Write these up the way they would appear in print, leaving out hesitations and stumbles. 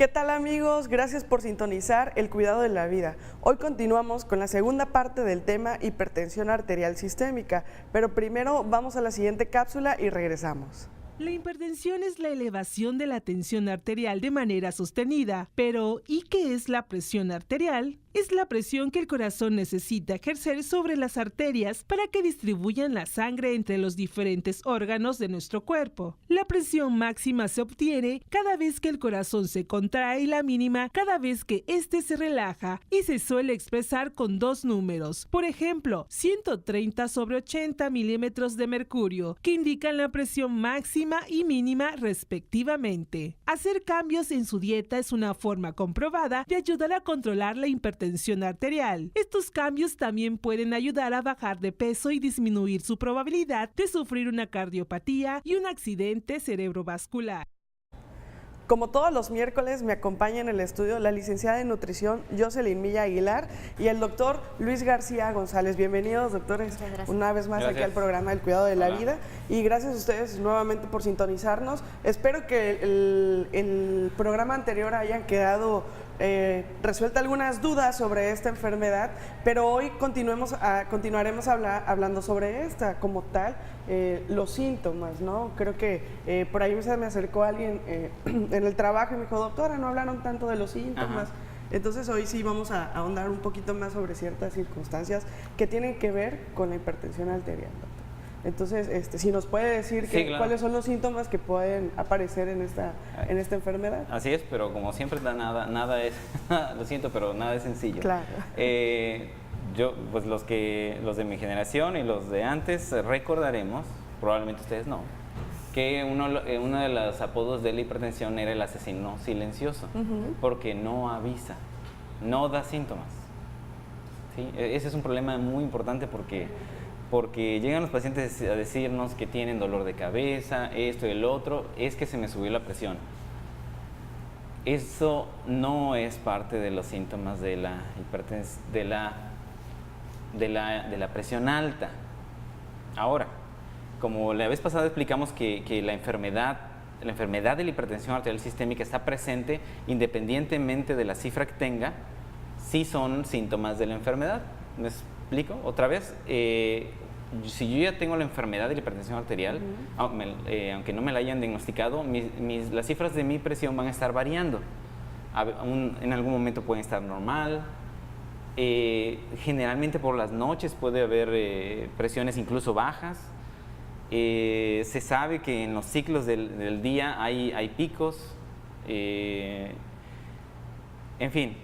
¿Qué tal, amigos? Gracias por sintonizar El Cuidado de la Vida. Hoy continuamos con la segunda parte del tema hipertensión arterial sistémica, pero primero vamos a la siguiente cápsula y regresamos. La hipertensión es la elevación de la tensión arterial de manera sostenida, pero ¿y qué es la presión arterial? Es la presión que el corazón necesita ejercer sobre las arterias para que distribuyan la sangre entre los diferentes órganos de nuestro cuerpo. La presión máxima se obtiene cada vez que el corazón se contrae y la mínima cada vez que éste se relaja, y se suele expresar con dos números. Por ejemplo, 130/80 milímetros de mercurio, que indican la presión máxima y mínima respectivamente. Hacer cambios en su dieta es una forma comprobada de ayudar a controlar la hipertensión arterial. Estos cambios también pueden ayudar a bajar de peso y disminuir su probabilidad de sufrir una cardiopatía y un accidente cerebrovascular. Como todos los miércoles, me acompaña en el estudio la licenciada en nutrición Jocelyn Milla Aguilar y el doctor Luis García González. Bienvenidos, doctores, una vez más aquí al programa El Cuidado de la Vida, y gracias a ustedes nuevamente por sintonizarnos. Espero que el programa anterior hayan quedado resuelta algunas dudas sobre esta enfermedad, pero hoy continuaremos hablando sobre esta como tal, los síntomas, ¿no? Creo que por ahí se me acercó alguien en el trabajo y me dijo, doctora, no hablaron tanto de los síntomas. Ajá. Entonces hoy sí vamos a ahondar un poquito más sobre ciertas circunstancias que tienen que ver con la hipertensión arterial, doctor. Entonces, si nos puede decir cuáles son los síntomas que pueden aparecer en esta enfermedad. Así es, pero como siempre nada es, lo siento, pero nada es sencillo. Claro. Yo, pues los de mi generación y los de antes recordaremos, probablemente ustedes no, que uno de los apodos de la hipertensión era el asesino silencioso, porque no avisa, no da síntomas. ¿Sí? Ese es un problema muy importante porque llegan los pacientes a decirnos que tienen dolor de cabeza, esto y el otro, es que se me subió la presión. Eso no es parte de los síntomas de la presión alta. Ahora, como la vez pasada explicamos que la enfermedad de la hipertensión arterial sistémica está presente independientemente de la cifra que tenga, sí son síntomas de la enfermedad. ¿Me explico? Otra vez, si yo ya tengo la enfermedad de la hipertensión arterial, aunque no me la hayan diagnosticado, las cifras de mi presión van a estar variando. En algún momento pueden estar normal. Generalmente por las noches puede haber presiones incluso bajas. Se sabe que en los ciclos del día hay picos. En fin.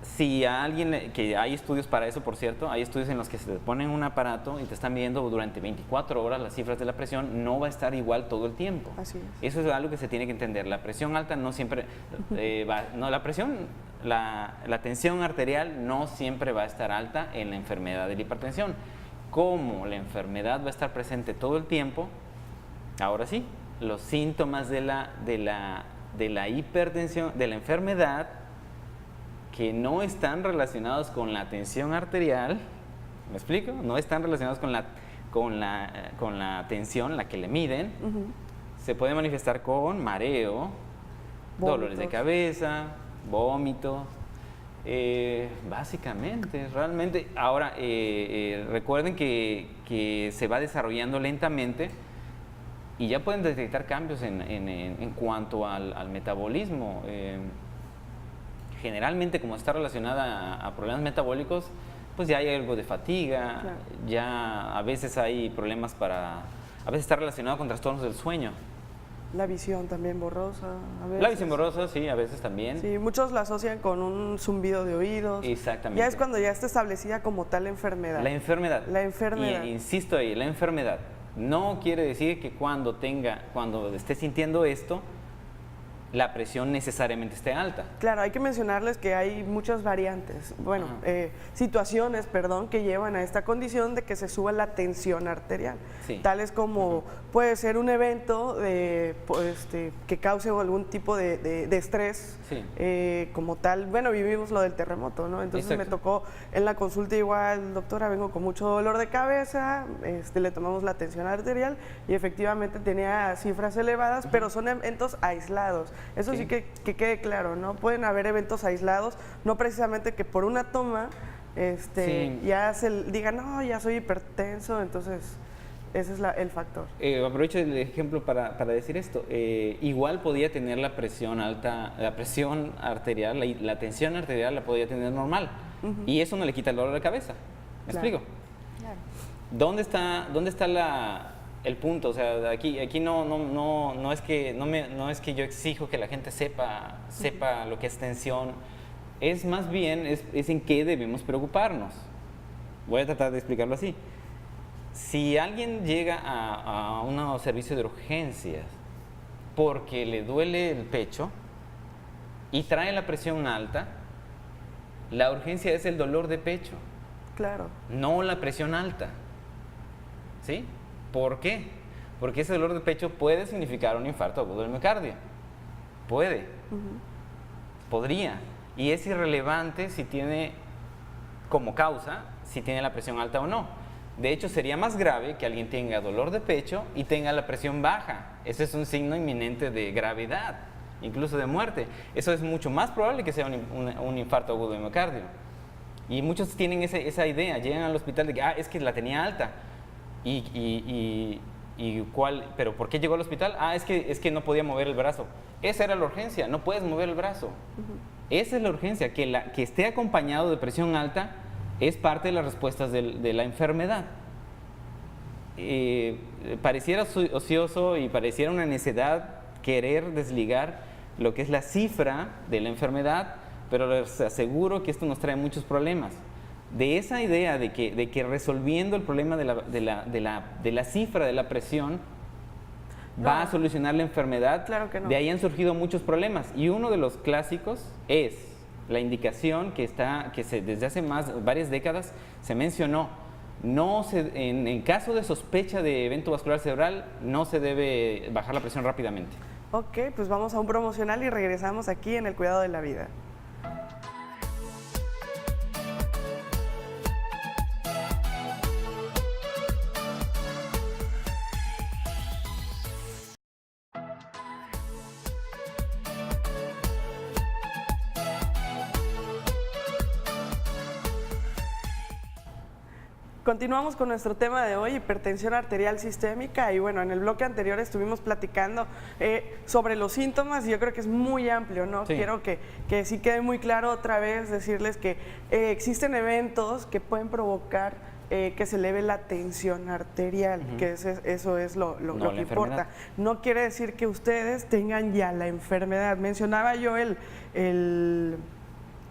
Si a alguien, que hay estudios para eso, por cierto, hay estudios en los que se te ponen un aparato y te están viendo durante 24 horas las cifras de la presión, no va a estar igual todo el tiempo. Así es. Eso es algo que se tiene que entender. La presión alta no siempre la tensión arterial no siempre va a estar alta en la enfermedad de la hipertensión. Como la enfermedad va a estar presente todo el tiempo, ahora sí, los síntomas de la hipertensión, de la enfermedad, que no están relacionados con la tensión arterial, ¿me explico? No están relacionados con la tensión, la que le miden, se puede manifestar con mareo, dolores de cabeza, vómitos, básicamente, realmente. Ahora, recuerden que se va desarrollando lentamente y ya pueden detectar cambios en cuanto al metabolismo. Generalmente, como está relacionada a problemas metabólicos, pues ya hay algo de fatiga, claro. Ya a veces hay problemas a veces está relacionado con trastornos del sueño. La visión también borrosa, a veces. La visión borrosa, sí, a veces también. Sí, muchos la asocian con un zumbido de oídos. Exactamente. Ya es cuando ya está establecida como tal la enfermedad. La enfermedad. La enfermedad. Y insisto ahí, la enfermedad. No quiere decir que cuando esté sintiendo esto, la presión necesariamente esté alta. Claro, hay que mencionarles que hay muchas variantes, situaciones, que llevan a esta condición de que se suba la tensión arterial. Sí. Tales como puede ser un evento que cause algún tipo de estrés, sí. Como tal, vivimos lo del terremoto, ¿no? Entonces exacto. Me tocó en la consulta igual, doctora, vengo con mucho dolor de cabeza, le tomamos la tensión arterial y efectivamente tenía cifras elevadas, pero son eventos aislados. Eso sí que quede claro, ¿no? Pueden haber eventos aislados, no precisamente que por una toma ya digan, no, ya soy hipertenso, entonces ese es el factor. Aprovecho el ejemplo para decir esto. Igual podía tener la presión alta, la presión arterial, la tensión arterial la podía tener normal. Y eso no le quita el dolor de cabeza. ¿Me explico? Claro. ¿Dónde está el punto? O sea, aquí no es que yo exijo que la gente sepa lo que es tensión. Es más bien es en qué debemos preocuparnos. Voy a tratar de explicarlo así. Si alguien llega a un servicio de urgencias porque le duele el pecho y trae la presión alta, la urgencia es el dolor de pecho. Claro. No la presión alta. ¿Sí? ¿Por qué? Porque ese dolor de pecho puede significar un infarto agudo del miocardio. Puede. Podría. Y es irrelevante si tiene como causa, si tiene la presión alta o no. De hecho, sería más grave que alguien tenga dolor de pecho y tenga la presión baja. Ese es un signo inminente de gravedad, incluso de muerte. Eso es mucho más probable que sea un infarto agudo de miocardio. Y muchos tienen esa idea, llegan al hospital de que, es que la tenía alta. ¿Pero por qué llegó al hospital? Es que no podía mover el brazo. Esa era la urgencia, no puedes mover el brazo. Esa es la urgencia, que esté acompañado de presión alta es parte de las respuestas de la enfermedad. Pareciera ocioso y pareciera una necedad querer desligar lo que es la cifra de la enfermedad, pero les aseguro que esto nos trae muchos problemas. De esa idea de que resolviendo el problema de la cifra de la presión va a solucionar la enfermedad, claro que no. De ahí han surgido muchos problemas. Y uno de los clásicos es la indicación desde hace varias décadas se mencionó. En caso de sospecha de evento vascular cerebral, no se debe bajar la presión rápidamente. Ok, pues vamos a un promocional y regresamos aquí en El Cuidado de la Vida. Continuamos con nuestro tema de hoy, hipertensión arterial sistémica, y bueno, en el bloque anterior estuvimos platicando sobre los síntomas y yo creo que es muy amplio, ¿no? Sí. Quiero que sí quede muy claro otra vez, decirles que existen eventos que pueden provocar que se eleve la tensión arterial, que eso es lo que importa. No quiere decir que ustedes tengan ya la enfermedad. Mencionaba yo el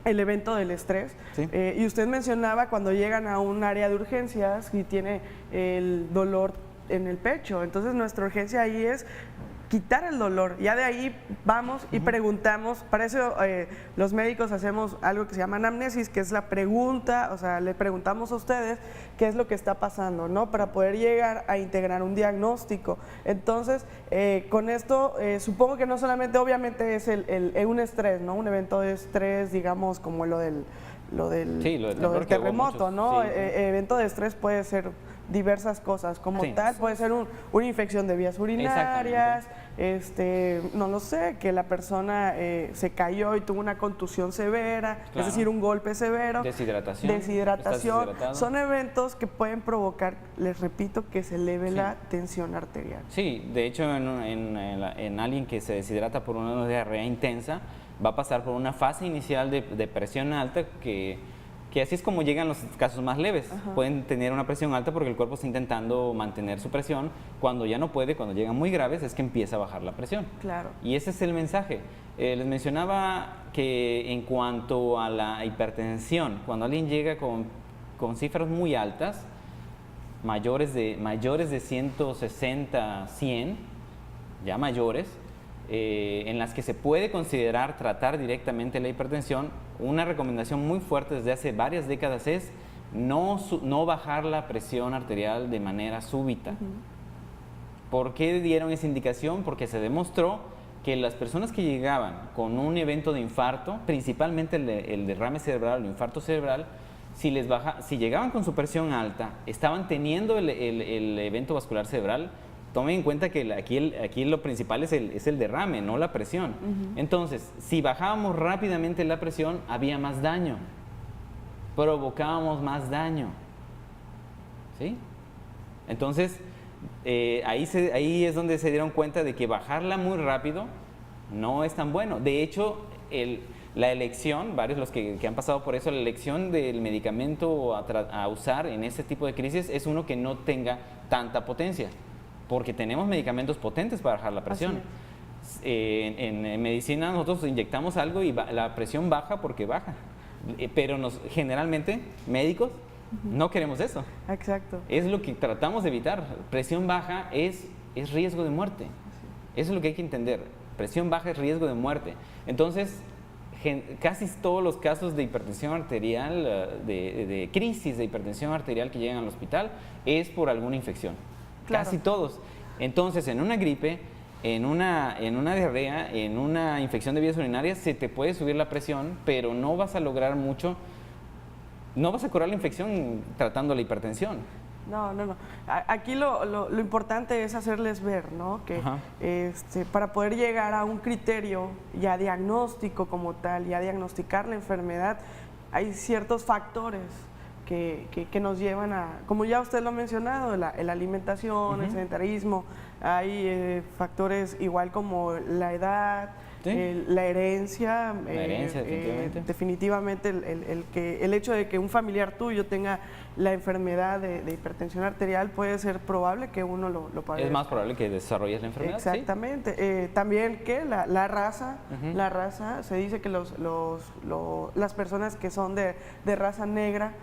evento del estrés, sí. Y usted mencionaba cuando llegan a un área de urgencias y tiene el dolor en el pecho, entonces nuestra urgencia ahí es quitar el dolor, ya de ahí vamos y preguntamos, para eso los médicos hacemos algo que se llama anamnesis, que es la pregunta, o sea, le preguntamos a ustedes qué es lo que está pasando, ¿no? Para poder llegar a integrar un diagnóstico. Entonces, con esto, supongo que no solamente, obviamente es un estrés, ¿no? Un evento de estrés, digamos, como lo del terremoto, ¿no? Sí. Evento de estrés puede ser diversas cosas, como tal, puede ser una infección de vías urinarias, no lo sé, que la persona se cayó y tuvo una contusión severa, claro. Es decir, un golpe severo, deshidratación, son eventos que pueden provocar, les repito, que se eleve la tensión arterial. Sí, de hecho en alguien que se deshidrata por una diarrea intensa, va a pasar por una fase inicial de presión alta que así es como llegan los casos más leves. Ajá. Pueden tener una presión alta porque el cuerpo está intentando mantener su presión. Cuando ya no puede, cuando llegan muy graves, es que empieza a bajar la presión. Claro. Y ese es el mensaje. Les mencionaba que en cuanto a la hipertensión, cuando alguien llega con cifras muy altas, mayores de 160, 100, ya mayores, en las que se puede considerar tratar directamente la hipertensión, una recomendación muy fuerte desde hace varias décadas es no bajar la presión arterial de manera súbita. ¿Por qué dieron esa indicación? Porque se demostró que las personas que llegaban con un evento de infarto, principalmente el derrame cerebral o el infarto cerebral, si llegaban con su presión alta, estaban teniendo el evento vascular cerebral, tomen en cuenta que aquí lo principal es el derrame, no la presión. Entonces, si bajábamos rápidamente la presión, había más daño, provocábamos más daño, ¿sí? Entonces, ahí es donde se dieron cuenta de que bajarla muy rápido no es tan bueno. De hecho, la elección, varios los que han pasado por eso, la elección del medicamento a usar en este tipo de crisis es uno que no tenga tanta potencia, porque tenemos medicamentos potentes para bajar la presión. En medicina nosotros inyectamos algo y la presión baja porque baja, pero generalmente médicos no queremos eso. Exacto. Es lo que tratamos de evitar. Presión baja es riesgo de muerte. Eso es lo que hay que entender. Presión baja es riesgo de muerte. Entonces, casi todos los casos de hipertensión arterial, de crisis de hipertensión arterial que llegan al hospital, es por alguna infección. Claro. Casi todos. Entonces, en una gripe, en una diarrea, en una infección de vías urinarias, se te puede subir la presión, pero no vas a lograr mucho, no vas a curar la infección tratando la hipertensión. No. Aquí lo importante es hacerles ver, ¿no? Que para poder llegar a un criterio ya diagnóstico como tal, ya diagnosticar la enfermedad, hay ciertos factores que nos llevan a, como ya usted lo ha mencionado, la alimentación, el sedentarismo, hay factores igual como la edad, ¿sí? La herencia, definitivamente el hecho de que un familiar tuyo tenga la enfermedad de hipertensión arterial puede ser probable que uno lo padezca. Es más probable que desarrolles la enfermedad. Exactamente. ¿Sí? También que la raza, se dice que las personas que son de raza negra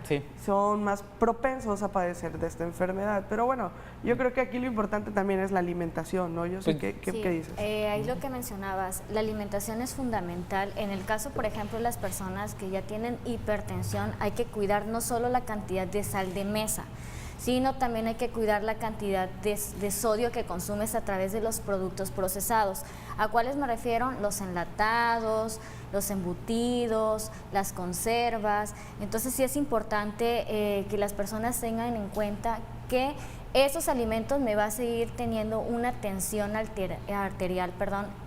son más propensos a padecer de esta enfermedad. Pero bueno, yo creo que aquí lo importante también es la alimentación, ¿no? Yo sé ¿qué dices? Ahí lo que mencionabas, la alimentación es fundamental. En el caso, por ejemplo, de las personas que ya tienen hipertensión, hay que cuidar no solo la cantidad de sal de mesa, sino también hay que cuidar la cantidad de sodio que consumes a través de los productos procesados. ¿A cuáles me refiero? Los enlatados, los embutidos, las conservas. Entonces sí es importante que las personas tengan en cuenta que esos alimentos me va a seguir teniendo una tensión arterial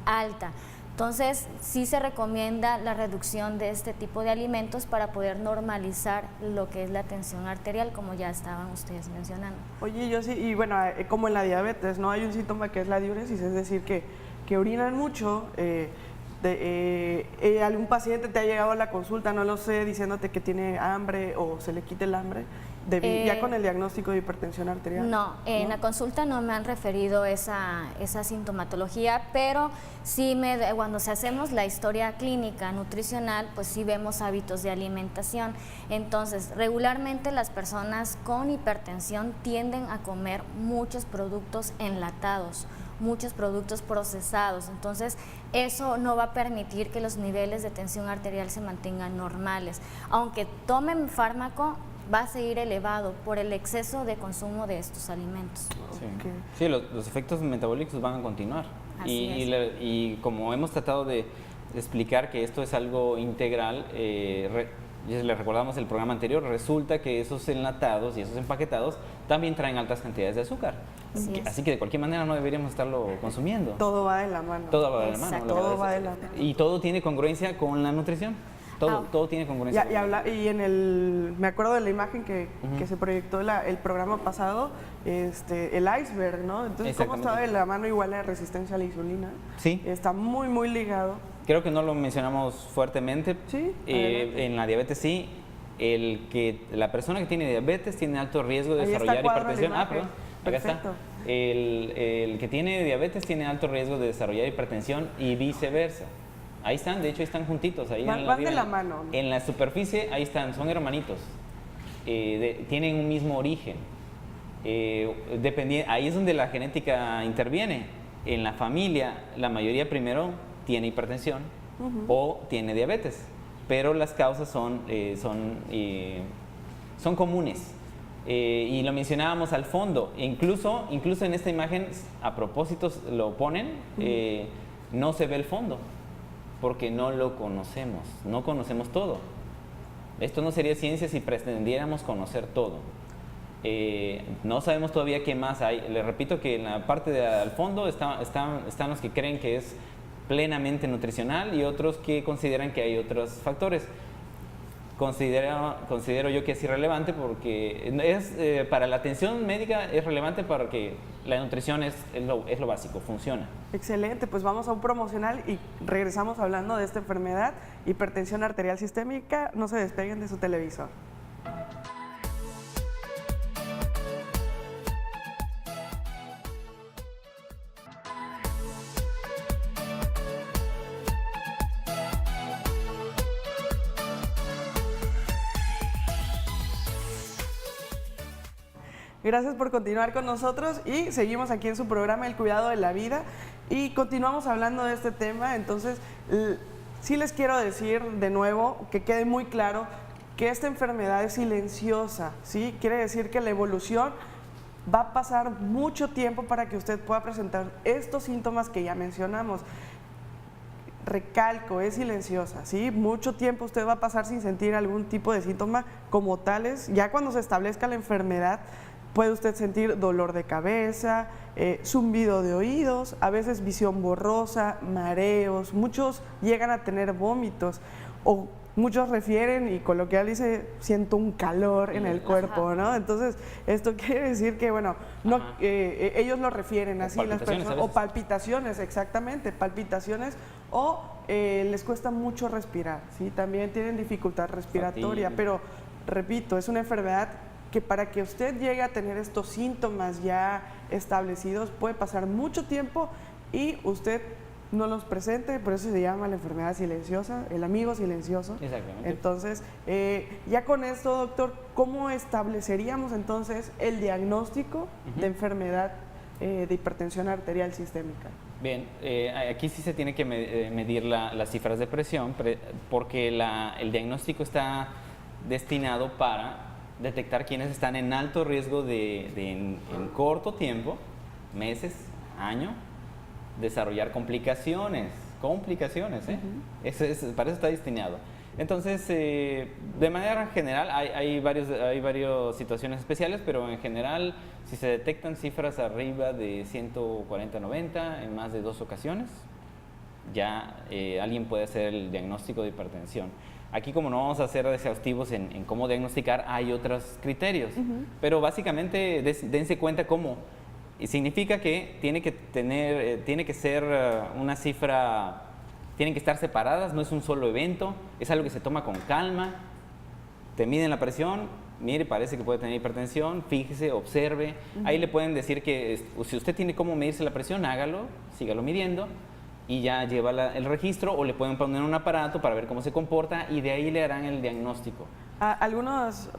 alta. Entonces, sí se recomienda la reducción de este tipo de alimentos para poder normalizar lo que es la tensión arterial, como ya estaban ustedes mencionando. Oye, yo sí, y bueno, como en la diabetes, ¿no? Hay un síntoma que es la diuresis, es decir, que orinan mucho. Algún paciente te ha llegado a la consulta, no lo sé, diciéndote que tiene hambre o se le quite el hambre, ya con el diagnóstico de hipertensión arterial. No, en la consulta no me han referido esa sintomatología, pero sí cuando hacemos la historia clínica nutricional, pues sí vemos hábitos de alimentación. Entonces, regularmente las personas con hipertensión tienden a comer muchos productos enlatados, muchos productos procesados. Entonces, eso no va a permitir que los niveles de tensión arterial se mantengan normales. Aunque tomen fármaco, va a seguir elevado por el exceso de consumo de estos alimentos. Sí, los efectos metabólicos van a continuar. Y como hemos tratado de explicar que esto es algo integral, le recordamos el programa anterior, resulta que esos enlatados y esos empaquetados también traen altas cantidades de azúcar. Así que de cualquier manera no deberíamos estarlo consumiendo. Todo va de la mano. Todo va de la mano. Todo va de la mano. Y todo tiene congruencia con la nutrición. Todo tiene congruencia. Me acuerdo de la imagen que se proyectó el programa pasado, el iceberg, ¿no? Entonces, ¿cómo estaba de la mano igual la resistencia a la insulina? Sí. Está muy, muy ligado. Creo que no lo mencionamos fuertemente. Sí. En la diabetes sí. La persona que tiene diabetes tiene alto riesgo de desarrollar hipertensión. Perdón. Acá está. El que tiene diabetes tiene alto riesgo de desarrollar hipertensión y viceversa. Ahí están, de hecho, estí juntitos. Ahí van de la mano. En la superficie, ahí están, son hermanitos. Tienen un mismo origen. Ahí es donde la genética interviene. En la familia, la mayoría primero tiene hipertensión o tiene diabetes, pero las causas son comunes. Y lo mencionábamos al fondo. Incluso en esta imagen, a propósito lo ponen, no se ve el fondo, porque no lo conocemos, no conocemos todo. Esto no sería ciencia si pretendiéramos conocer todo. No sabemos todavía qué más hay. Les repito que en la parte al fondo están los que creen que es plenamente nutricional y otros que consideran que hay otros factores. Considero yo que es irrelevante porque para la atención médica es relevante porque la nutrición es lo básico, funciona. Excelente, pues vamos a un promocional y regresamos hablando de esta enfermedad, hipertensión arterial sistémica. No se despeguen de su televisor. Gracias por continuar con nosotros y seguimos aquí en su programa El Cuidado de la Vida y continuamos hablando de este tema. Entonces, sí les quiero decir de nuevo que quede muy claro que esta enfermedad es silenciosa, ¿sí? Quiere decir que la evolución va a pasar mucho tiempo para que usted pueda presentar estos síntomas que ya mencionamos. Recalco, es silenciosa, ¿sí? Mucho tiempo usted va a pasar sin sentir algún tipo de síntoma como tales. Ya cuando se establezca la enfermedad, puede usted sentir dolor de cabeza, zumbido de oídos, a veces visión borrosa, mareos, muchos llegan a tener vómitos o muchos refieren y coloquial dice, siento un calor en el cuerpo, ¿no? Entonces, esto quiere decir que, bueno, no, ellos lo refieren así, las personas, o palpitaciones, exactamente, palpitaciones, o les cuesta mucho respirar, ¿sí? También tienen dificultad respiratoria, pero, repito, es una enfermedad que para que usted llegue a tener estos síntomas ya establecidos puede pasar mucho tiempo y usted no los presente, por eso se llama la enfermedad silenciosa, el amigo silencioso. Exactamente. Entonces, ya con esto, doctor, ¿cómo estableceríamos entonces el diagnóstico de enfermedad de hipertensión arterial sistémica? Bien, aquí sí se tiene que medir las cifras de presión porque el diagnóstico está destinado para detectar quienes están en alto riesgo en corto tiempo, meses, año, desarrollar complicaciones, para eso está destinado. Entonces, de manera general, hay varias situaciones especiales, pero en general, si se detectan cifras arriba de 140-90 en más de 2 ocasiones, ya alguien puede hacer el diagnóstico de hipertensión. Aquí, como no vamos a ser exhaustivos en cómo diagnosticar, hay otros criterios, pero básicamente dense cuenta cómo. Y significa que tiene que ser una cifra, tienen que estar separadas, no es un solo evento, es algo que se toma con calma, te miden la presión, mire, parece que puede tener hipertensión, fíjese, observe, ahí le pueden decir que si usted tiene cómo medirse la presión, hágalo, sígalo midiendo, y ya lleva el registro o le pueden poner un aparato para ver cómo se comporta y de ahí le harán el diagnóstico. Algunos,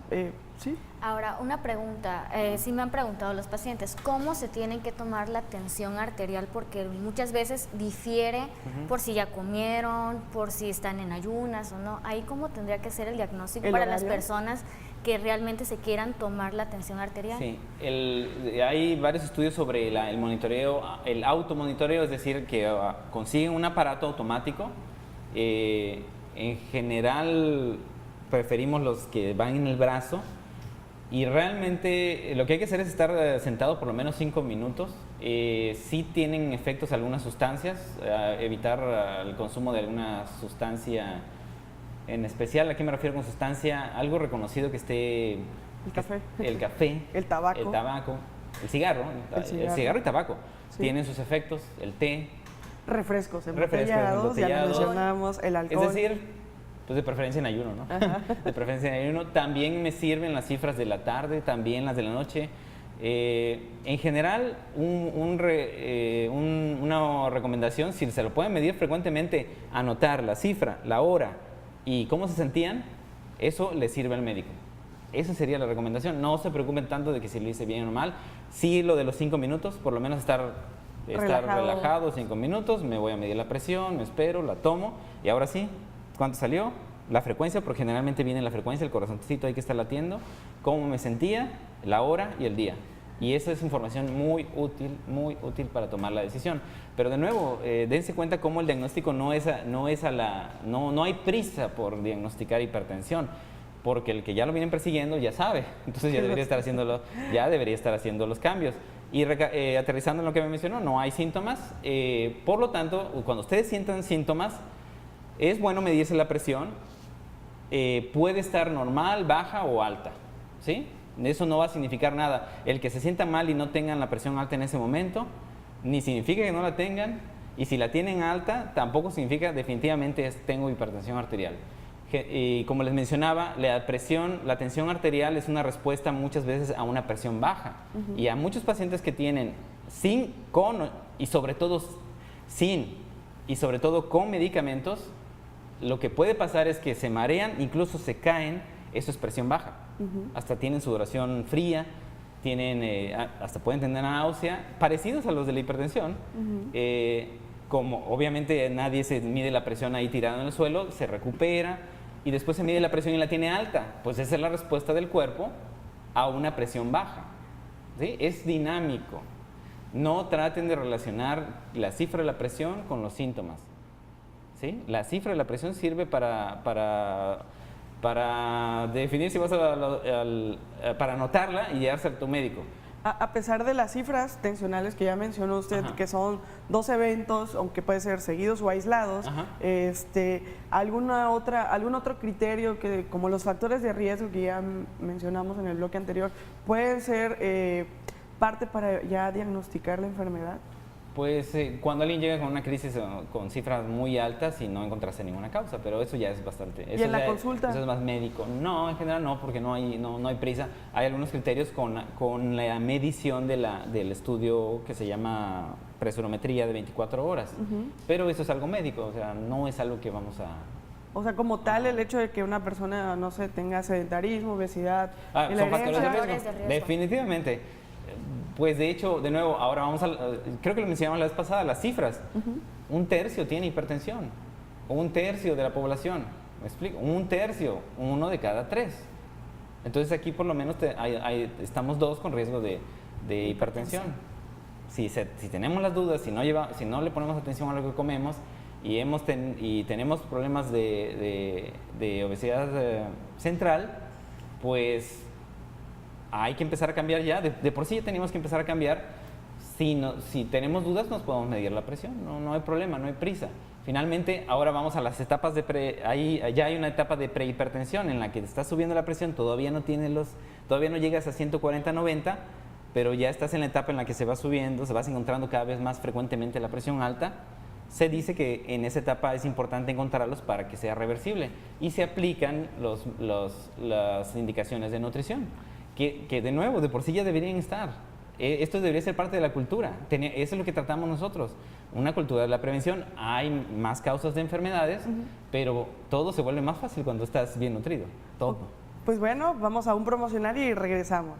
¿sí? Ahora, una pregunta, sí me han preguntado los pacientes, ¿cómo se tienen que tomar la tensión arterial? Porque muchas veces difiere por si ya comieron, por si están en ayunas o no. Ahí, ¿cómo tendría que ser el diagnóstico para las personas que realmente se quieran tomar la tensión arterial? Sí, hay varios estudios sobre el monitoreo, el automonitoreo, es decir, que consiguen un aparato automático. En general, preferimos los que van en el brazo y realmente lo que hay que hacer es estar sentado por lo menos 5 minutos. Sí tienen efectos algunas sustancias, evitar el consumo de alguna sustancia en especial. ¿A qué me refiero con sustancia? Algo reconocido que esté... El café. El café. El tabaco. El tabaco. El cigarro. El cigarro y tabaco. Sí. Tienen sus efectos. El té. Refrescos embotellados, ya lo mencionamos, el alcohol. Es decir, pues de preferencia en ayuno, ¿no? De preferencia en ayuno. También me sirven las cifras de la tarde, también las de la noche. En general, una recomendación, si se lo pueden medir frecuentemente, anotar la cifra, la hora y cómo se sentían, eso le sirve al médico. Esa sería la recomendación. No se preocupen tanto de que si lo hice bien o mal. Sí, lo de los 5 minutos, por lo menos estar relajado 5 minutos, me voy a medir la presión, me espero, la tomo y ahora sí, ¿cuánto salió? La frecuencia, porque generalmente viene la frecuencia, el corazoncito hay que estar latiendo, cómo me sentía, la hora y el día. Y esa es información muy útil para tomar la decisión. Pero de nuevo, dense cuenta cómo el diagnóstico no hay prisa por diagnosticar hipertensión. porque el que ya lo vienen persiguiendo ya sabe, entonces ya debería estar haciendo los cambios. Y aterrizando en lo que me mencionó, no hay síntomas, por lo tanto, cuando ustedes sientan síntomas, es bueno medirse la presión, puede estar normal, baja o alta, ¿sí? Eso no va a significar nada. El que se sienta mal y no tengan la presión alta en ese momento, ni significa que no la tengan, y si la tienen alta, tampoco significa definitivamente tengo hipertensión arterial. Y como les mencionaba, la tensión arterial es una respuesta muchas veces a una presión baja. Y a muchos pacientes que tienen y sobre todo con medicamentos, lo que puede pasar es que se marean, incluso se caen, eso es presión baja. Hasta tienen sudoración fría, hasta pueden tener náusea, parecidos a los de la hipertensión. Como obviamente nadie se mide la presión ahí tirado en el suelo, se recupera y después se mide la presión y la tiene alta. Pues esa es la respuesta del cuerpo a una presión baja, ¿sí? Es dinámico. No traten de relacionar la cifra de la presión con los síntomas, ¿sí? La cifra de la presión sirve para definir si vas para anotarla y llevarse a tu médico. A pesar de las cifras tensionales que ya mencionó usted, que son 2 eventos, aunque puede ser seguidos o aislados, ¿algún otro criterio que, como los factores de riesgo que ya mencionamos en el bloque anterior, pueden ser parte para ya diagnosticar la enfermedad? Pues cuando alguien llega con una crisis con cifras muy altas y no encontrarse ninguna causa, pero eso ya es bastante. ¿Y en la consulta? Eso es más médico. No, en general no, porque no hay prisa. Hay algunos criterios con la medición del estudio que se llama presurometría de 24 horas, pero eso es algo médico, o sea, no es algo que vamos a... O sea, como tal, el hecho de que una persona, no sé, tenga sedentarismo, obesidad... son factores de riesgo. Definitivamente. Pues de hecho, de nuevo, ahora creo que lo mencionamos la vez pasada, las cifras. 1/3 tiene hipertensión, o 1/3 de la población, ¿me explico? 1/3, 1 de cada 3. Entonces aquí por lo menos estamos 2 con riesgo de hipertensión. Si tenemos las dudas, si no le ponemos atención a lo que comemos y tenemos problemas de obesidad central, pues hay que empezar a cambiar ya. De por sí ya tenemos que empezar a cambiar. Si tenemos dudas, nos podemos medir la presión. No hay problema, no hay prisa. Finalmente, ahora vamos a las etapas ya hay una etapa de prehipertensión en la que está subiendo la presión, todavía no llegas a 140/90, pero ya estás en la etapa en la que se va subiendo, se vas encontrando cada vez más frecuentemente la presión alta. Se dice que en esa etapa es importante encontrarlos para que sea reversible y se aplican las indicaciones de nutrición. Que de nuevo, de por sí ya deberían estar. Esto debería ser parte de la cultura. Eso es lo que tratamos nosotros. Una cultura de la prevención. Hay más causas de enfermedades, pero todo se vuelve más fácil cuando estás bien nutrido. Todo. Pues bueno, vamos a un promocional y regresamos.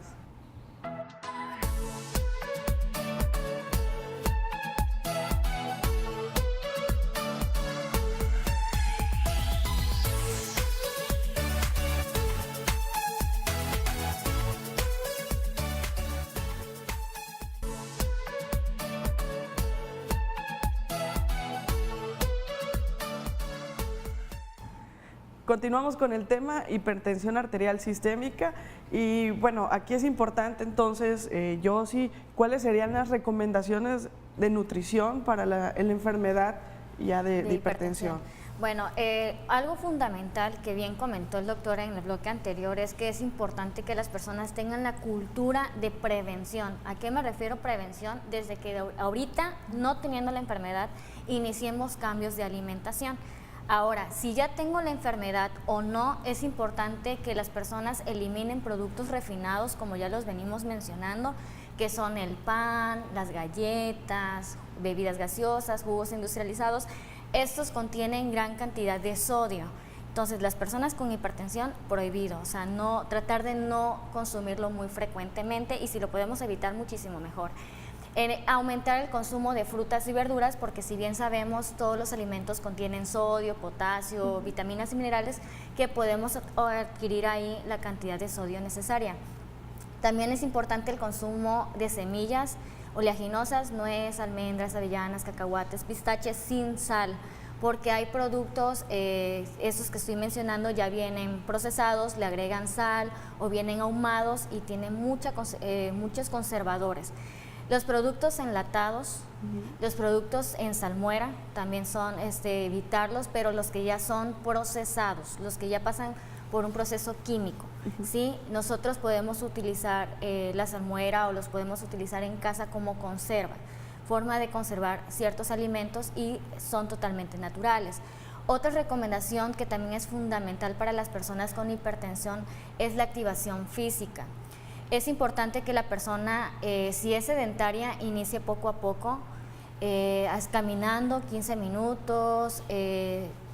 Continuamos con el tema hipertensión arterial sistémica y bueno, aquí es importante entonces, Yossi, ¿cuáles serían las recomendaciones de nutrición para la enfermedad ya de hipertensión? Bueno, algo fundamental que bien comentó el doctor en el bloque anterior es que es importante que las personas tengan la cultura de prevención. ¿A qué me refiero prevención? Desde que ahorita, no teniendo la enfermedad, iniciemos cambios de alimentación. Ahora, si ya tengo la enfermedad o no, es importante que las personas eliminen productos refinados, como ya los venimos mencionando, que son el pan, las galletas, bebidas gaseosas, jugos industrializados. Estos contienen gran cantidad de sodio. Entonces, las personas con hipertensión, prohibido, o sea, tratar de no consumirlo muy frecuentemente y si lo podemos evitar, muchísimo mejor. Aumentar el consumo de frutas y verduras, porque si bien sabemos, todos los alimentos contienen sodio, potasio, vitaminas y minerales que podemos adquirir ahí la cantidad de sodio necesaria. También es importante el consumo de semillas oleaginosas, nuez, almendras, avellanas, cacahuates, pistaches sin sal, porque hay productos, esos que estoy mencionando ya vienen procesados, le agregan sal o vienen ahumados y tienen muchos conservadores. Los productos enlatados, los productos en salmuera también son evitarlos, pero los que ya son procesados, los que ya pasan por un proceso químico, ¿sí? Nosotros podemos utilizar la salmuera o los podemos utilizar en casa como conserva, forma de conservar ciertos alimentos y son totalmente naturales. Otra recomendación que también es fundamental para las personas con hipertensión es la activación física. Es importante que la persona, si es sedentaria, inicie poco a poco, caminando 15 minutos,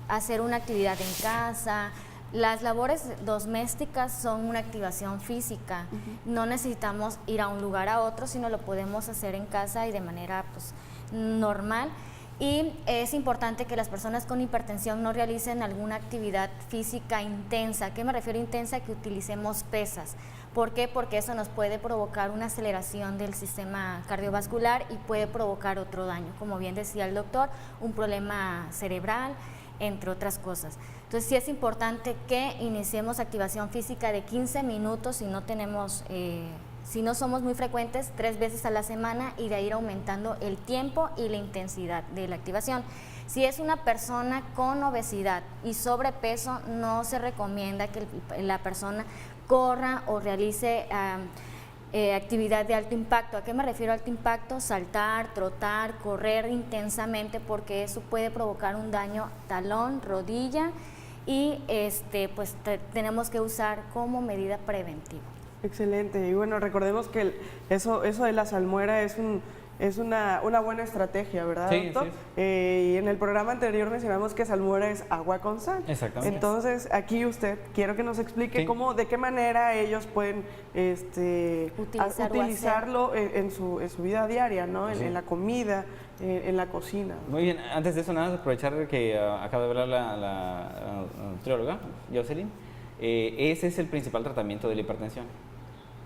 hacer una actividad en casa. Las labores domésticas son una activación física. No necesitamos ir a un lugar a otro, sino lo podemos hacer en casa y de manera pues, normal. Y es importante que las personas con hipertensión no realicen alguna actividad física intensa. ¿A qué me refiero intensa? Que utilicemos pesas. ¿Por qué? Porque eso nos puede provocar una aceleración del sistema cardiovascular y puede provocar otro daño, como bien decía el doctor, un problema cerebral, entre otras cosas. Entonces sí es importante que iniciemos activación física de 15 minutos si no tenemos, si no somos muy frecuentes, 3 veces a la semana y de ahí ir aumentando el tiempo y la intensidad de la activación. Si es una persona con obesidad y sobrepeso, no se recomienda que la persona corra o realice actividad de alto impacto. ¿A qué me refiero a alto impacto? Saltar, trotar, correr intensamente, porque eso puede provocar un daño talón, rodilla y pues tenemos que usar como medida preventiva. Excelente. Y bueno, recordemos que eso de la salmuera es una buena estrategia, ¿verdad, doctor? Sí. Y en el programa anterior mencionamos que salmuera es agua con sal. Exactamente. Entonces, aquí quiero que nos explique de qué manera ellos pueden utilizarlo en su vida diaria, ¿no? En la comida, en la cocina. Muy bien. Antes de eso, nada más aprovechar que acaba de hablar la nutrióloga, Jocelyn. Ese es el principal tratamiento de la hipertensión.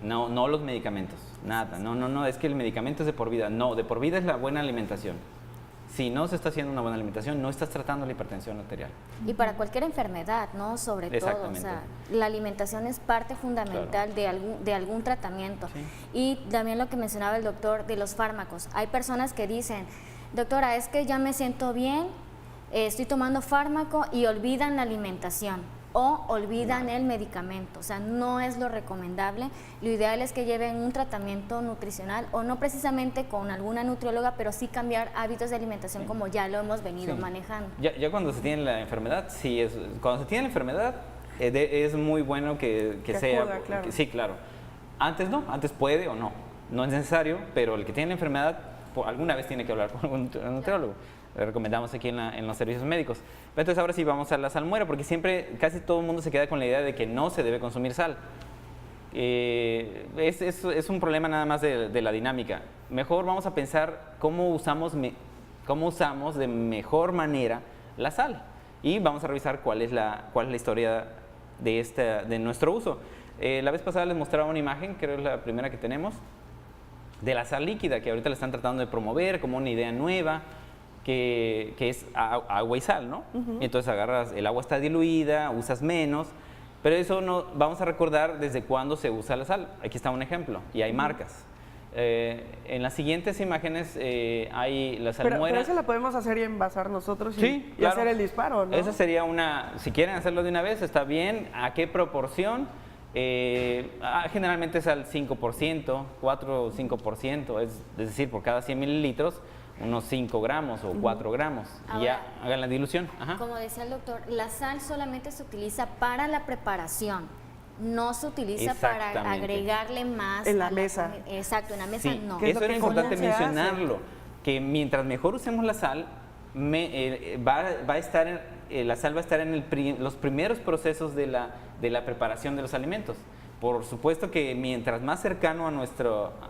No los medicamentos, nada, no, es que el medicamento es de por vida, no, de por vida es la buena alimentación. Si no se está haciendo una buena alimentación, no estás tratando la hipertensión arterial. Y para cualquier enfermedad, ¿no? Sobre todo, o sea, la alimentación es parte fundamental de algún tratamiento. Sí. Y también lo que mencionaba el doctor de los fármacos. Hay personas que dicen, doctora, es que ya me siento bien, estoy tomando fármaco y olvidan la alimentación. O olvidan el medicamento, o sea, no es lo recomendable. Lo ideal es que lleven un tratamiento nutricional o no precisamente con alguna nutrióloga, pero sí cambiar hábitos de alimentación como ya lo hemos venido manejando. Ya cuando se tiene la enfermedad, cuando se tiene la enfermedad es muy bueno que sea... Acuda, claro. Sí, claro. Antes no, antes puede o no es necesario, pero el que tiene la enfermedad alguna vez tiene que hablar con un nutriólogo. Le recomendamos aquí en los servicios médicos. Pero entonces ahora sí vamos a la salmuera, porque siempre casi todo el mundo se queda con la idea de que no se debe consumir sal. Es un problema nada más de la dinámica. Mejor vamos a pensar cómo usamos de mejor manera la sal. Y vamos a revisar cuál es la historia de nuestro uso. La vez pasada les mostraba una imagen, creo que es la primera que tenemos, de la sal líquida, que ahorita la están tratando de promover como una idea nueva. Que es agua y sal, ¿no? Entonces agarras, el agua está diluida, usas menos, pero eso no, vamos a recordar desde cuándo se usa la sal. Aquí está un ejemplo, y hay marcas. En las siguientes imágenes hay la salmuera. Pero esa la podemos hacer y envasar nosotros y hacer el disparo, ¿no? Esa sería si quieren hacerlo de una vez, está bien. ¿A qué proporción? Generalmente es al 5%, 4 o 5%, es decir, por cada 100 mililitros, unos 5 gramos o 4 gramos. Ahora, y ya hagan la dilución. Como decía el doctor, la sal solamente se utiliza para la preparación. No se utiliza para agregarle más en la mesa. Exacto, en la mesa no. Eso era importante mencionarlo, que mientras mejor usemos la sal, la sal va a estar en los primeros procesos de la preparación de los alimentos. Por supuesto que mientras más cercano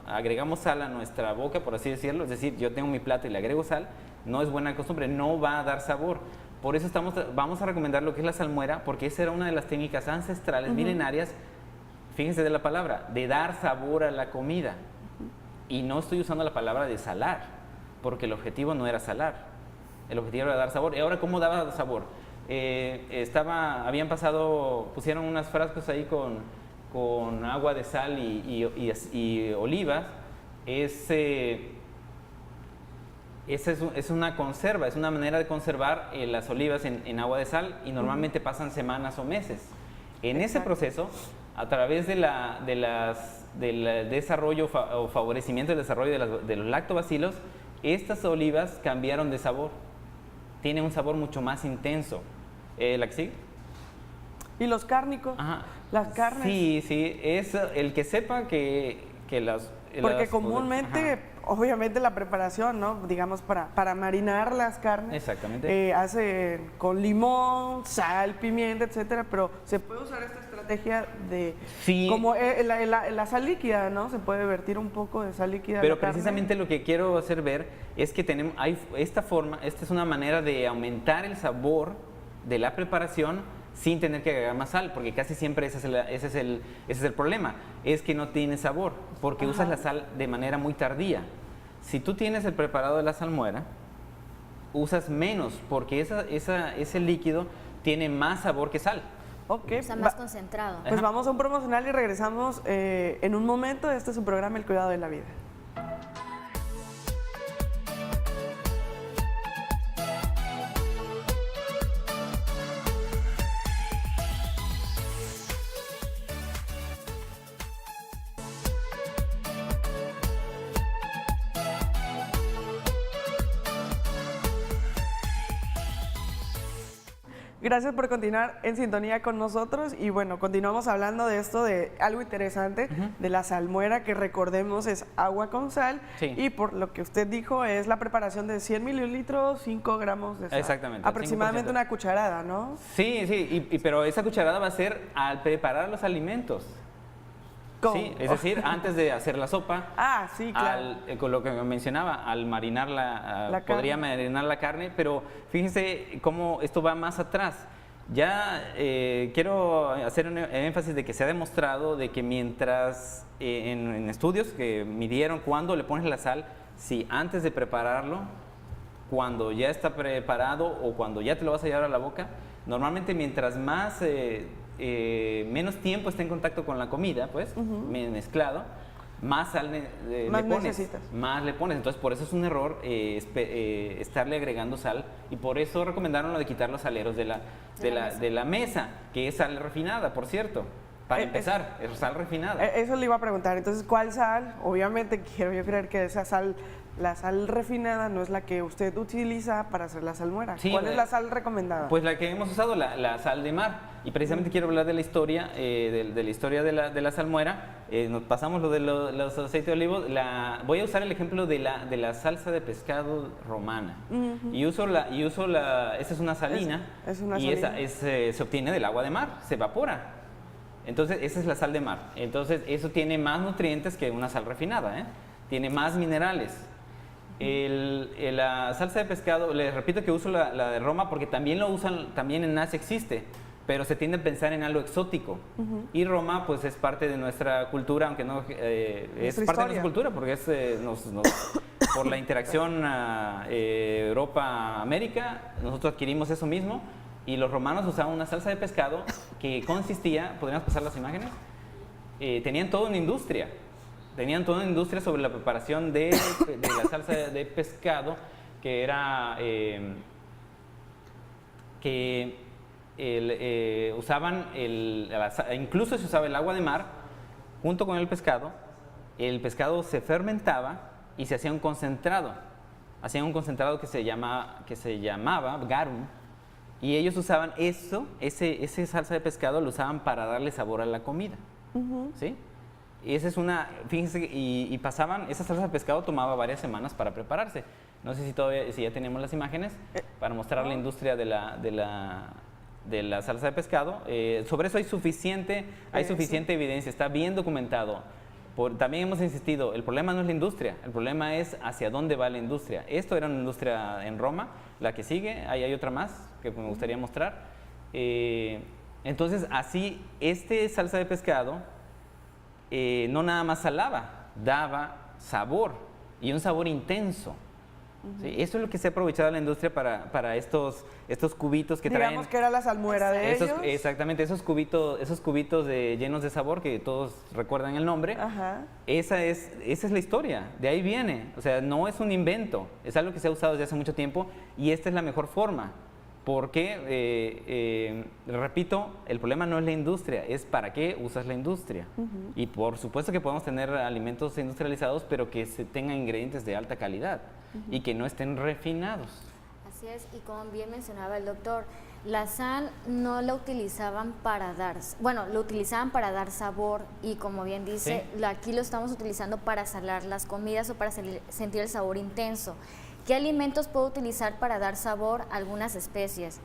agregamos sal a nuestra boca, por así decirlo, es decir, yo tengo mi plato y le agrego sal, no es buena costumbre, no va a dar sabor. Por eso vamos a recomendar lo que es la salmuera, porque esa era una de las técnicas ancestrales, milenarias, fíjense de la palabra, de dar sabor a la comida. Y no estoy usando la palabra de salar, porque el objetivo no era salar. El objetivo era dar sabor. ¿Y ahora cómo daba sabor? Pusieron unos frascos ahí con agua de sal y olivas. Es una conserva, es una manera de conservar las olivas en agua de sal y normalmente pasan semanas o meses. En ese proceso, a través del desarrollo o favorecimiento del desarrollo de los lactobacilos, estas olivas cambiaron de sabor. Tienen un sabor mucho más intenso. ¿La que sigue? ¿Y los cárnicos? Ajá. Las carnes. Sí, es el que sepa que las... Porque comúnmente, obviamente la preparación, ¿no? Digamos, para marinar las carnes. Exactamente. Hace con limón, sal, pimienta, etcétera, pero se puede usar esta estrategia de... Sí. Como la sal líquida, ¿no? Se puede vertir un poco de sal líquida. Pero precisamente lo que quiero hacer ver es que esta es una manera de aumentar el sabor de la preparación sin tener que agregar más sal, porque casi siempre ese es el problema, es que no tiene sabor, porque usas la sal de manera muy tardía. Si tú tienes el preparado de la salmuera, usas menos, porque ese líquido tiene más sabor que sal. Ok. Está más concentrado. Pues vamos a un promocional y regresamos en un momento. Este es su programa El Cuidado de la Vida. Gracias por continuar en sintonía con nosotros y bueno, continuamos hablando de esto, de algo interesante, de la salmuera, que recordemos es agua con sal y por lo que usted dijo es la preparación de 100 mililitros, 5 gramos de sal. Exactamente. Aproximadamente 5%. Una cucharada, ¿no? Sí, pero esa cucharada va a ser al preparar los alimentos. ¿Cómo? Sí, es decir, antes de hacer la sopa, sí, claro. Con lo que mencionaba, al marinar podría marinar la carne, pero fíjense cómo esto va más atrás. Ya quiero hacer un énfasis de que se ha demostrado de que mientras en estudios que midieron cuándo le pones la sal, si antes de prepararlo, cuando ya está preparado o cuando ya te lo vas a llevar a la boca, normalmente mientras más... menos tiempo está en contacto con la comida, pues, mezclado, más sal le pones. Necesitas. Más le pones. Entonces, por eso es un error estarle agregando sal y por eso recomendaron lo de quitar los saleros de la mesa, que es sal refinada, por cierto. Para empezar, es sal refinada. Eso le iba a preguntar. Entonces, ¿cuál sal? Obviamente quiero yo creer que esa sal, la sal refinada, no es la que usted utiliza para hacer la salmuera. Sí, ¿cuál es la sal recomendada? Pues la que hemos usado, la sal de mar. Y precisamente quiero hablar de la historia, de la salmuera. Nos pasamos lo de los aceites de olivo. Voy a usar el ejemplo de la salsa de pescado romana. Y esa es una salina. Es una salina. Y se obtiene del agua de mar, se evapora. Entonces, esa es la sal de mar. Entonces, eso tiene más nutrientes que una sal refinada, ¿eh? Tiene más minerales. La salsa de pescado, les repito que uso la de Roma porque también lo usan, también en Asia existe, pero se tiende a pensar en algo exótico. Y Roma, pues, es parte de nuestra cultura, aunque no es parte de nuestra cultura, porque es por la interacción Europa-América, nosotros adquirimos eso mismo. Y los romanos usaban una salsa de pescado que consistía, ¿podríamos pasar las imágenes? Tenían toda una industria. Tenían toda una industria sobre la preparación de la salsa de pescado, que era usaban incluso se usaba el agua de mar junto con el pescado se fermentaba y se hacía un concentrado. Hacían un concentrado que se llamaba garum. Y ellos usaban ese salsa de pescado lo usaban para darle sabor a la comida, ¿sí? Y esa es fíjense, y pasaban, esa salsa de pescado tomaba varias semanas para prepararse. No sé si ya tenemos las imágenes para mostrar la industria de la salsa de pescado. Sobre eso hay suficiente evidencia, está bien documentado. También hemos insistido, el problema no es la industria, el problema es hacia dónde va la industria. Esto era una industria en Roma, la que sigue, ahí hay otra más que me gustaría mostrar. Entonces, así, salsa de pescado no nada más salaba, daba sabor, y un sabor intenso. ¿sí? Eso es lo que se ha aprovechado la industria para estos cubitos que traen. Digamos que era la salmuera de ellos. Exactamente, esos cubitos llenos de sabor que todos recuerdan el nombre. Ajá. Esa es la historia, de ahí viene. O sea, no es un invento, es algo que se ha usado desde hace mucho tiempo y esta es la mejor forma. Porque, repito, el problema no es la industria, es para qué usas la industria. Y por supuesto que podemos tener alimentos industrializados, pero que se tengan ingredientes de alta calidad y que no estén refinados. Así es, y como bien mencionaba el doctor, la sal no la utilizaban para dar, bueno, lo utilizaban para dar sabor y como bien dice, aquí lo estamos utilizando para salar las comidas o para sentir el sabor intenso. ¿Qué alimentos puedo utilizar para dar sabor a algunas especies?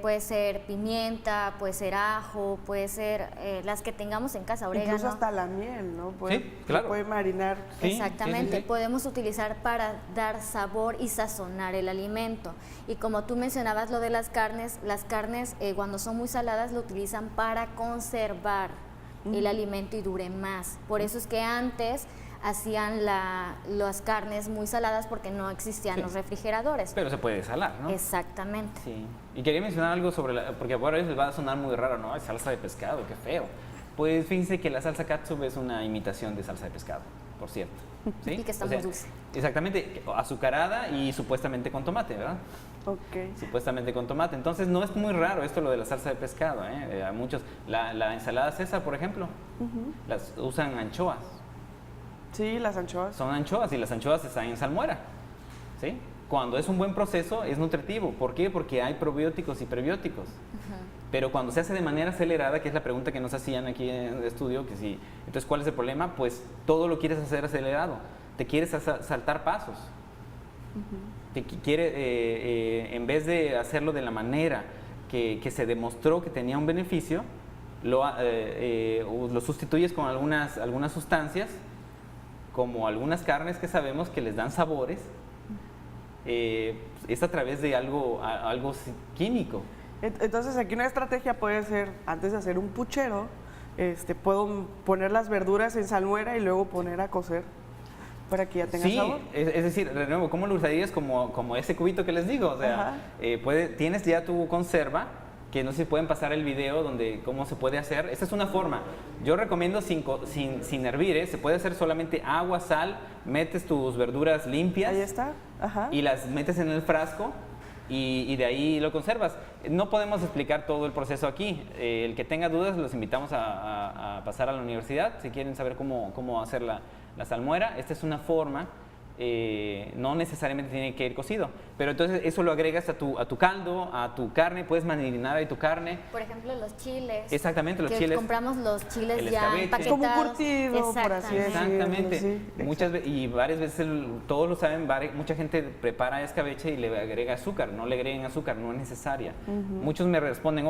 Puede ser pimienta, puede ser ajo, puede ser las que tengamos en casa, orégano. Incluso hasta la miel, ¿no? Sí, claro. Se puede marinar. Sí, exactamente, sí. podemos utilizar para dar sabor y sazonar el alimento. Y como tú mencionabas lo de las carnes cuando son muy saladas lo utilizan para conservar el alimento y dure más. Por eso es que antes hacían las carnes muy saladas porque no existían los refrigeradores. Pero se puede salar, ¿no? Exactamente. Sí. Y quería mencionar algo sobre porque ahora les va a sonar muy raro, ¿no? Es salsa de pescado, qué feo. Pues fíjense que la salsa catsup es una imitación de salsa de pescado, por cierto. ¿Sí? Y que está muy dulce. Exactamente, azucarada y supuestamente con tomate, ¿verdad? Ok. Supuestamente con tomate. Entonces no es muy raro esto lo de la salsa de pescado, ¿eh? A muchos, la ensalada César, por ejemplo, las usan anchoas. Sí, las anchoas. Son anchoas y las anchoas están en salmuera, ¿sí? Cuando es un buen proceso es nutritivo. ¿Por qué? Porque hay probióticos y prebióticos. Pero cuando se hace de manera acelerada, que es la pregunta que nos hacían aquí en el estudio, que sí, entonces ¿cuál es el problema? Pues todo lo quieres hacer acelerado. Te quieres saltar pasos. En vez de hacerlo de la manera que se demostró que tenía un beneficio, lo sustituyes con algunas sustancias, como algunas carnes que sabemos que les dan sabores, es a través de algo químico. Entonces aquí una estrategia puede ser, antes de hacer un puchero, puedo poner las verduras en salmuera y luego poner a cocer para que ya tenga sabor. Es decir, de nuevo, ¿cómo lo usarías como ese cubito que les digo? O sea, tienes ya tu conserva, que no sé si pueden pasar el video donde cómo se puede hacer. Esta es una forma. Yo recomiendo sin hervir, se puede hacer solamente agua, sal, metes tus verduras limpias. Ahí está. Ajá. Y las metes en el frasco y de ahí lo conservas. No podemos explicar todo el proceso aquí. El que tenga dudas los invitamos a pasar a la universidad si quieren saber cómo hacer la salmuera. Esta es una forma. No necesariamente tiene que ir cocido, pero entonces eso lo agregas a tu caldo, a tu carne, puedes marinar ahí tu carne. Por ejemplo, los chiles. Exactamente, los chiles. Compramos los chiles el ya escabeche. empaquetados. Es como un curtido, por así decirlo. Exactamente. Sí, muchas veces, y varias veces, todos lo saben, mucha gente prepara escabeche y le agrega azúcar. No le agreguen azúcar, no es necesaria. Muchos me responden,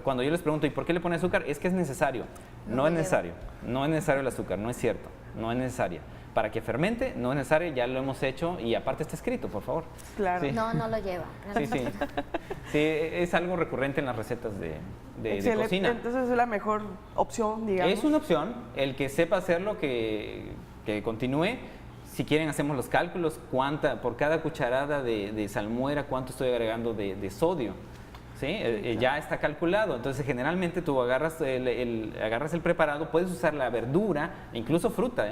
cuando yo les pregunto, ¿y por qué le ponen azúcar? Es que es necesario. No es necesario. No es necesario el azúcar, no es cierto. No es necesaria. Para que fermente, no es necesario, ya lo hemos hecho y aparte está escrito, por favor. Claro. Sí. No lo lleva. Sí, es algo recurrente en las recetas de cocina. Entonces es la mejor opción, digamos. Es una opción, el que sepa hacerlo, que continúe. Si quieren hacemos los cálculos, por cada cucharada de salmuera, cuánto estoy agregando de sodio. ¿Sí? Ya está calculado, entonces generalmente tú agarras el preparado, puedes usar la verdura, incluso fruta,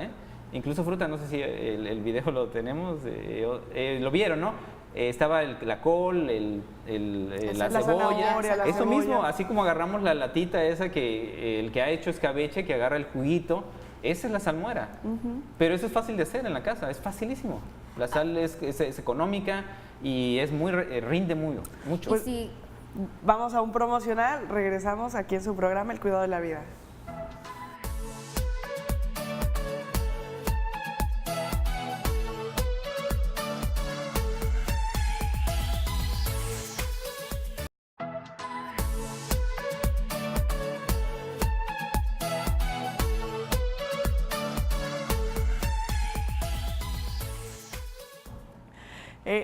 incluso fruta, no sé si el video lo tenemos, lo vieron, ¿no? Estaba la col, la cebolla, eso mismo, así como agarramos la latita esa que el que ha hecho escabeche, que agarra el juguito, esa es la salmuera. Pero eso es fácil de hacer en la casa, es facilísimo. La sal es económica y rinde mucho. Pues, vamos a un promocional, regresamos aquí en su programa El Cuidado de la Vida.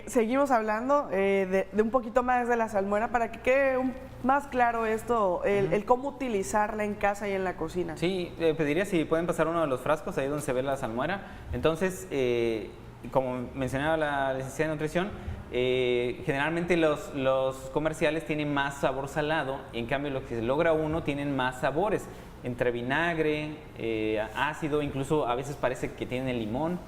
Seguimos hablando de un poquito más de la salmuera para que quede más claro esto, el cómo utilizarla en casa y en la cocina. Sí, pediría si pueden pasar uno de los frascos ahí donde se ve la salmuera. Entonces, como mencionaba la licenciada de nutrición, generalmente los comerciales tienen más sabor salado, en cambio lo que se logra uno tienen más sabores, entre vinagre, ácido, incluso a veces parece que tienen el limón.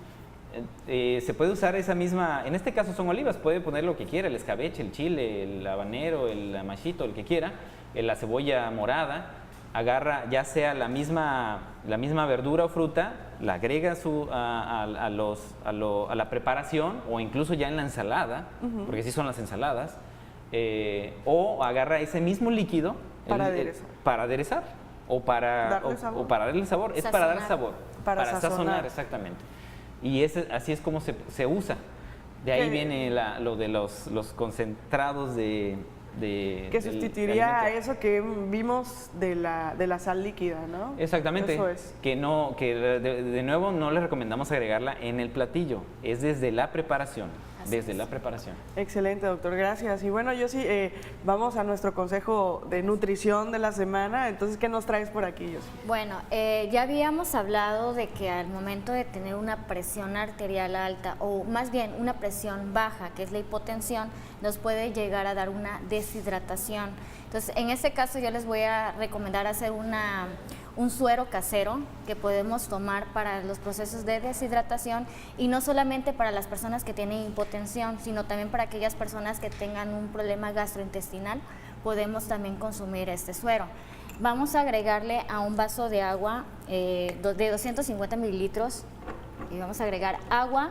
Se puede usar esa misma, en este caso son olivas, puede poner lo que quiera, el escabeche, el chile, el habanero, el amachito, el que quiera, la cebolla morada, agarra ya sea la misma verdura o fruta, la agrega a la preparación o incluso ya en la ensalada, porque así son las ensaladas, o agarra ese mismo líquido para aderezar o para darle sabor, es para dar sabor, para sazonar exactamente. Y así es como se usa. De ahí viene lo de los concentrados que sustituiría a eso que vimos de la sal líquida, ¿no? Exactamente. Eso es. Que de nuevo no les recomendamos agregarla en el platillo, es desde la preparación. La preparación. Excelente, doctor, gracias. Y bueno, yo sí, vamos a nuestro consejo de nutrición de la semana. Entonces, ¿qué nos traes por aquí, Yossi? Bueno, ya habíamos hablado de que al momento de tener una presión arterial alta, o más bien una presión baja, que es la hipotensión, nos puede llegar a dar una deshidratación. Entonces, en este caso yo les voy a recomendar hacer un suero casero que podemos tomar para los procesos de deshidratación, y no solamente para las personas que tienen hipotensión, sino también para aquellas personas que tengan un problema gastrointestinal, podemos también consumir este suero. Vamos a agregarle a un vaso de agua de 250 mililitros, y vamos a agregar agua.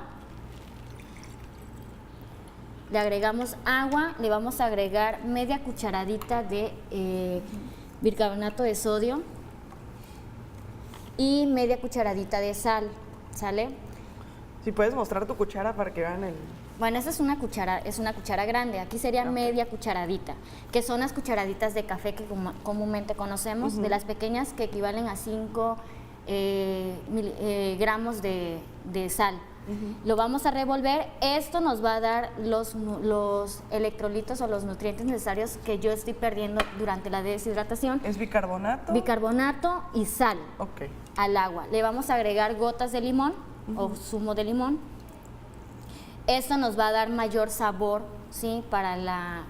Le agregamos agua, le vamos a agregar media cucharadita de bicarbonato de sodio y media cucharadita de sal, ¿sale? Si puedes mostrar tu cuchara para que vean el... Bueno, esa es una cuchara grande, aquí sería media cucharadita, que son las cucharaditas de café que comúnmente conocemos, de las pequeñas que equivalen a 5 gramos de sal. Lo vamos a revolver. Esto nos va a dar los electrolitos o los nutrientes necesarios que yo estoy perdiendo durante la deshidratación. ¿Es bicarbonato? Bicarbonato y sal al agua. Le vamos a agregar gotas de limón o zumo de limón. Esto nos va a dar mayor sabor, ¿sí? Para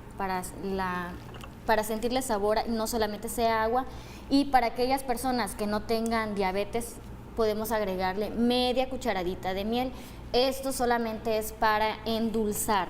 sentirle sabor, no solamente sea agua. Y para aquellas personas que no tengan diabetes, podemos agregarle media cucharadita de miel. Esto solamente es para endulzar,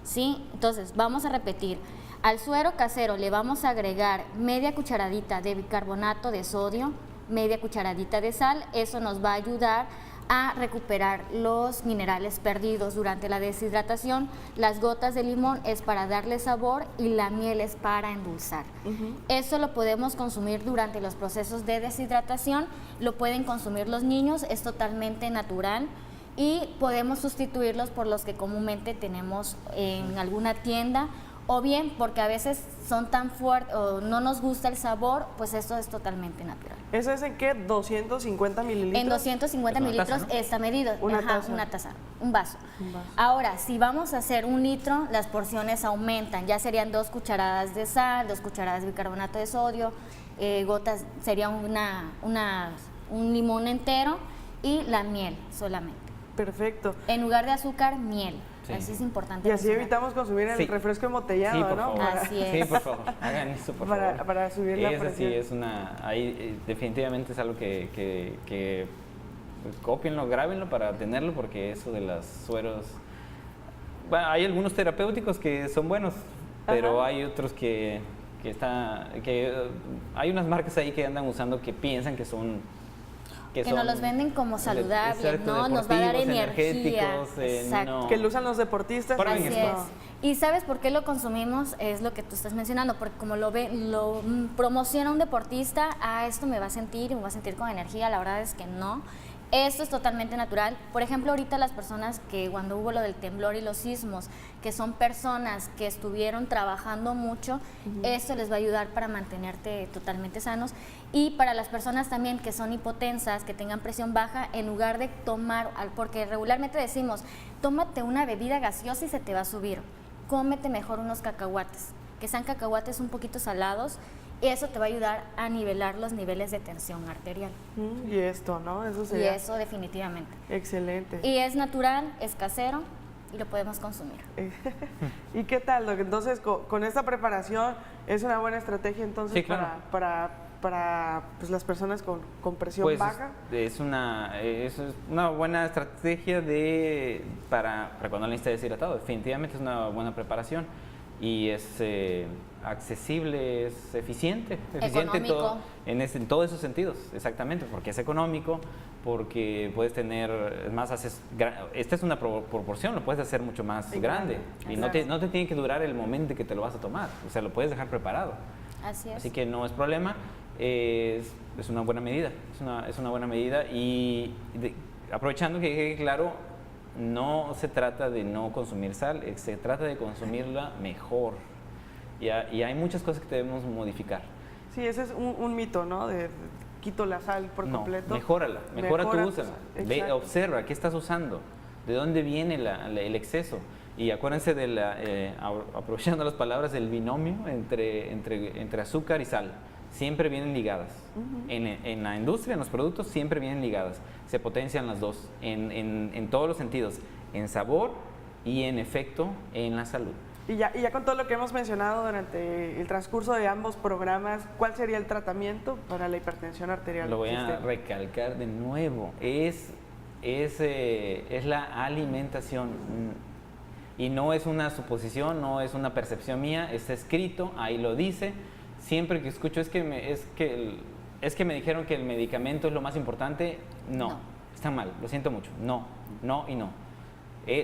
¿sí? Entonces, vamos a repetir. Al suero casero le vamos a agregar media cucharadita de bicarbonato de sodio, media cucharadita de sal. Eso nos va a ayudar a recuperar los minerales perdidos durante la deshidratación. Las gotas de limón es para darle sabor y la miel es para endulzar. Eso lo podemos consumir durante los procesos de deshidratación, lo pueden consumir los niños, es totalmente natural, y podemos sustituirlos por los que comúnmente tenemos en alguna tienda, o bien porque a veces son tan fuertes o no nos gusta el sabor, pues esto es totalmente natural. ¿Eso es en qué? ¿250 mililitros? En 250 mililitros taza, ¿no? Está medido. Una taza, un vaso. Ahora, si vamos a hacer 1 litro, las porciones aumentan. Ya serían 2 cucharadas de sal, 2 cucharadas de bicarbonato de sodio, gotas, sería un limón entero y la miel solamente. Perfecto. En lugar de azúcar, miel. Sí. Así es importante. Y así evitamos consumir el refresco embotellado, sí, por ¿no? Favor. Así es. Sí, por favor, hagan eso, por favor. Para subir la presión. Sí, es ahí definitivamente es algo que cópienlo, grábenlo para tenerlo, porque eso de los sueros... Bueno, hay algunos terapéuticos que son buenos, pero hay otros que hay unas marcas ahí que andan usando que piensan que son... Que nos los venden como saludables, ¿no? Nos va a dar energía. Exacto. No. Que lo usan los deportistas. Así es. ¿Y sabes por qué lo consumimos? Es lo que tú estás mencionando, porque como lo promociona un deportista, esto me va a sentir con energía. La verdad es que no. Esto es totalmente natural. Por ejemplo, ahorita las personas que cuando hubo lo del temblor y los sismos, que son personas que estuvieron trabajando mucho, esto les va a ayudar para mantenerte totalmente sanos. Y para las personas también que son hipotensas, que tengan presión baja, en lugar de tomar, porque regularmente decimos, tómate una bebida gaseosa y se te va a subir, cómete mejor unos cacahuates, que sean cacahuates un poquito salados, y eso te va a ayudar a nivelar los niveles de tensión arterial. Y esto, ¿no? Eso Y sería eso definitivamente. excelente. Y es natural, es casero y lo podemos consumir. ¿Y qué tal, Doc? Entonces, con esta preparación, ¿es una buena estrategia entonces Sí, claro. para pues, las personas con presión Pues baja? es una buena estrategia para cuando alguien esté deshidratado. Definitivamente es una buena preparación y es accesible, es eficiente Económico. en todos esos sentidos, exactamente, porque es económico, porque puedes tener, es más, esta es una proporción, lo puedes hacer mucho más grande y no te tiene que durar el momento que te lo vas a tomar, o sea, lo puedes dejar preparado. Así es. Así que no es problema, es una buena medida, es una buena medida y aprovechando que quede claro, no se trata de no consumir sal, se trata de consumirla mejor y hay muchas cosas que debemos modificar. Sí, ese es un mito, ¿no? De quito la sal por completo. Mejora tu uso, observa qué estás usando, de dónde viene el exceso. Y acuérdense aprovechando las palabras del binomio entre azúcar y sal, siempre vienen ligadas. En la industria, en los productos, siempre vienen ligadas. Se potencian las dos, en todos los sentidos, en sabor y en efecto en la salud. Y ya con todo lo que hemos mencionado durante el transcurso de ambos programas, ¿cuál sería el tratamiento para la hipertensión arterial? Lo voy a recalcar de nuevo, es la alimentación. Y no es una suposición, no es una percepción mía, está escrito, ahí lo dice. Siempre que escucho es que me dijeron que el medicamento es lo más importante, no. Está mal, lo siento mucho, no y no.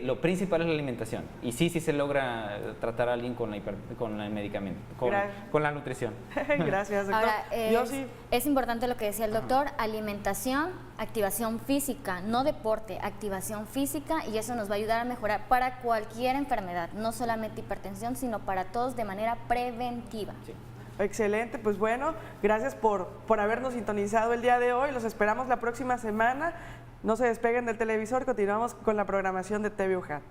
Lo principal es la alimentación y sí se logra tratar a alguien con el medicamento, con la nutrición. Gracias, doctor. Ahora, es importante lo que decía el doctor, alimentación, activación física, no deporte, activación física, y eso nos va a ayudar a mejorar para cualquier enfermedad, no solamente hipertensión, sino para todos de manera preventiva. Sí. Excelente, pues bueno, gracias por habernos sintonizado el día de hoy, los esperamos la próxima semana. No se despeguen del televisor, continuamos con la programación de TV UJAT.